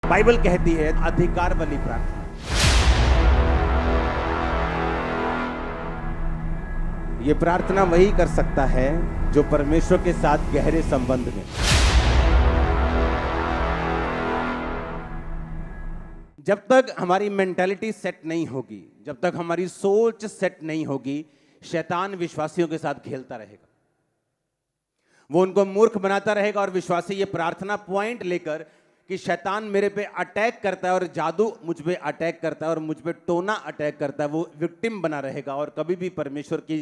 Bible कहती है अधिकार वाली प्रार्थना। ये प्रार्थना वही कर सकता है जो परमेश्वर के साथ गहरे संबंध में। जब तक हमारी मेंटालिटी सेट नहीं होगी, जब तक हमारी सोच सेट नहीं होगी, शैतान विश्वासियों के साथ खेलता रहेगा। वो उनको मूर्ख बनाता रहेगा और विश्वासी ये प्रार्थना पॉइंट लेकर कि शैतान मेरे पे अटैक करता है और जादू मुझ पे अटैक करता है और मुझ पे टोना अटैक करता है, वो विक्टिम बना रहेगा और कभी भी परमेश्वर की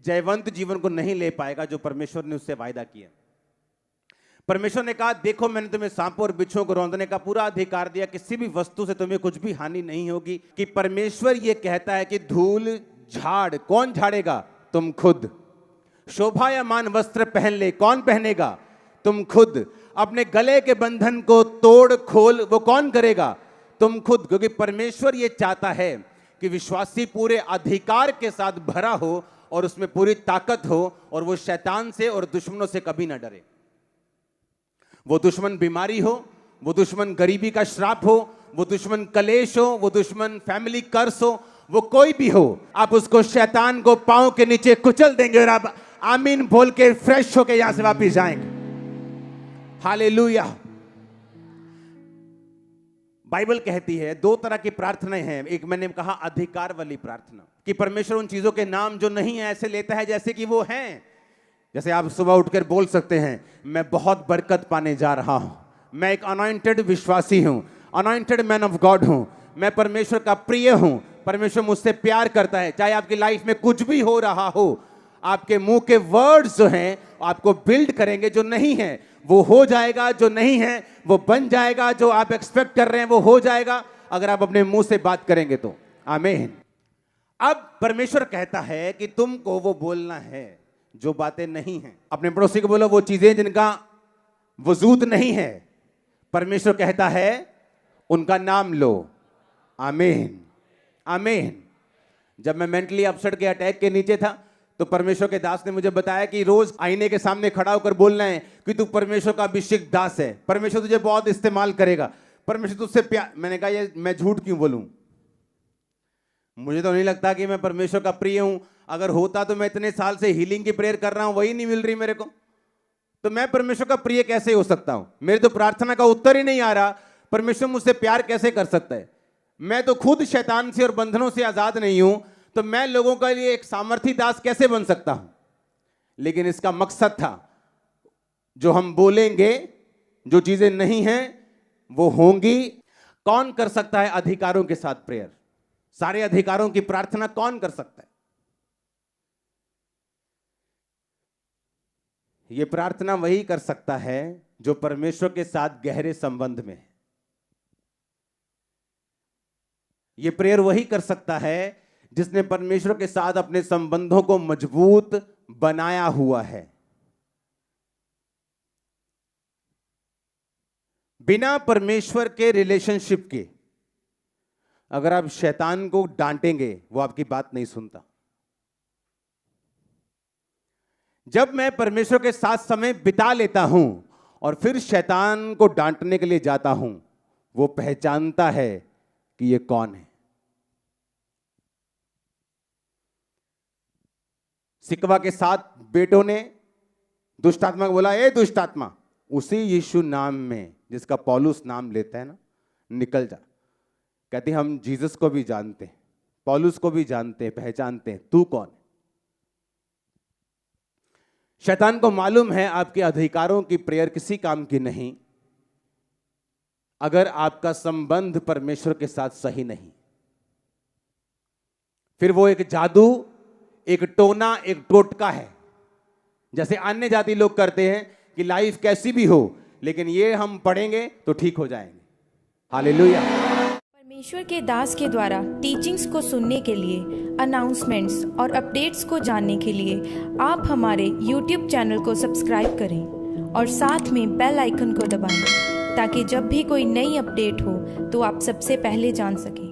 जयवंत जीवन को नहीं ले पाएगा जो परमेश्वर ने उससे वायदा किया। परमेश्वर ने कहा, देखो मैंने तुम्हें सांपों और बिच्छुओं को रौंदने का पूरा अधिकार दिया, किसी भी वस्तु से तुम्हें कुछ भी हानि नहीं होगी। कि परमेश्वर ये कहता है कि धूल झाड़ कौन झाड़ेगा? तुम खुद। शोभायमान वस्त्र पहन ले, कौन पहनेगा? तुम खुद। अपने गले के बंधन को तोड़ खोल, वो कौन करेगा? तुम खुद। क्योंकि परमेश्वर ये चाहता है कि विश्वासी पूरे अधिकार के साथ भरा हो और उसमें पूरी ताकत हो और वो शैतान से और दुश्मनों से कभी ना डरे। वो दुश्मन बीमारी हो, वो दुश्मन गरीबी का श्राप हो, वो दुश्मन कलेश हो, वो दुश्मन फैमिली कर्स हो, वो कोई भी हो, आप उसको शैतान को पांव के नीचे कुचल देंगे और आप आमीन बोल के फ्रेश होके यहां से वापस जाएंगे। हालेलुया। बाइबल कहती है दो तरह की प्रार्थनाएं हैं। एक मैंने कहा अधिकार वाली प्रार्थना, कि परमेश्वर उन चीजों के नाम जो नहीं है ऐसे लेता है जैसे कि वो हैं। जैसे आप सुबह उठकर बोल सकते हैं, मैं बहुत बरकत पाने जा रहा हूं, मैं एक अनॉइंटेड विश्वासी हूं, अनॉइंटेड मैन ऑफ गॉड हूं, मैं परमेश्वर का प्रिय हूं, परमेश्वर मुझसे प्यार करता है। चाहे आपकी लाइफ में कुछ भी हो रहा हो, आपके मुंह के वर्ड्स जो हैं आपको बिल्ड करेंगे। जो नहीं है वो हो जाएगा, जो नहीं है वो बन जाएगा, जो आप एक्सपेक्ट कर रहे हैं वो हो जाएगा अगर आप अपने मुंह से बात करेंगे तो। आमीन। अब परमेश्वर कहता है कि तुमको वो बोलना है जो बातें नहीं हैं। अपने पड़ोसी को बोलो वो चीजें जिनका वजूद नहीं है, परमेश्वर कहता है उनका नाम लो। आमीन, आमीन। जब मैं मेंटली अपसेट के अटैक के नीचे था तो परमेश्वर के दास ने मुझे बताया कि रोज आईने के सामने खड़ा होकर बोलना है कि तू परमेश्वर का अभिषेक दास है, परमेश्वर तुझे बहुत इस्तेमाल करेगा, परमेश्वर तुझसे प्यार। मैंने कहा ये मैं झूठ क्यों बोलूं? मुझे तो नहीं लगता कि मैं परमेश्वर का प्रिय हूं। अगर होता तो मैं इतने साल से हीलिंग की प्रेयर कर रहा हूं, वही नहीं मिल रही मेरे को, तो मैं परमेश्वर का प्रिय कैसे हो सकता हूं? मेरे तो प्रार्थना का उत्तर ही नहीं आ रहा, परमेश्वर मुझसे प्यार कैसे कर सकता है? मैं तो खुद शैतान से और बंधनों से आजाद नहीं हूं, तो मैं लोगों के लिए एक सामर्थी दास कैसे बन सकता हूं? लेकिन इसका मकसद था, जो हम बोलेंगे, जो चीजें नहीं हैं वो होंगी। कौन कर सकता है अधिकारों के साथ प्रेयर? सारे अधिकारों की प्रार्थना कौन कर सकता है? यह प्रार्थना वही कर सकता है जो परमेश्वर के साथ गहरे संबंध में है। यह प्रेयर वही कर सकता है जिसने परमेश्वर के साथ अपने संबंधों को मजबूत बनाया हुआ है। बिना परमेश्वर के रिलेशनशिप के अगर आप शैतान को डांटेंगे वो आपकी बात नहीं सुनता। जब मैं परमेश्वर के साथ समय बिता लेता हूं और फिर शैतान को डांटने के लिए जाता हूं, वो पहचानता है कि ये कौन है। सिकवा के 7 बेटों ने दुष्ट आत्मा को बोला, ए दुष्ट आत्मा, उसी यीशु नाम में जिसका पौलुस नाम लेता है ना, निकल जा। कहते हम जीसस को भी जानते हैं, पौलुस को भी जानते हैं, पहचानते हैं, तू कौन है? शैतान को मालूम है आपके अधिकारों की प्रेयर किसी काम की नहीं अगर आपका संबंध परमेश्वर के साथ सही नहीं। फिर वो एक जादू, एक टोना, एक टोटका है, जैसे अन्य जाति लोग करते हैं कि लाइफ कैसी भी हो लेकिन ये हम पढ़ेंगे तो ठीक हो जाएंगे। हालेलुया। परमेश्वर के दास के द्वारा टीचिंग्स को सुनने के लिए, अनाउंसमेंट्स और अपडेट्स को जानने के लिए आप हमारे YouTube चैनल को सब्सक्राइब करें और साथ में बेल आइकन को दबाएं ताकि जब भी कोई नई अपडेट हो तो आप सबसे पहले जान सकें।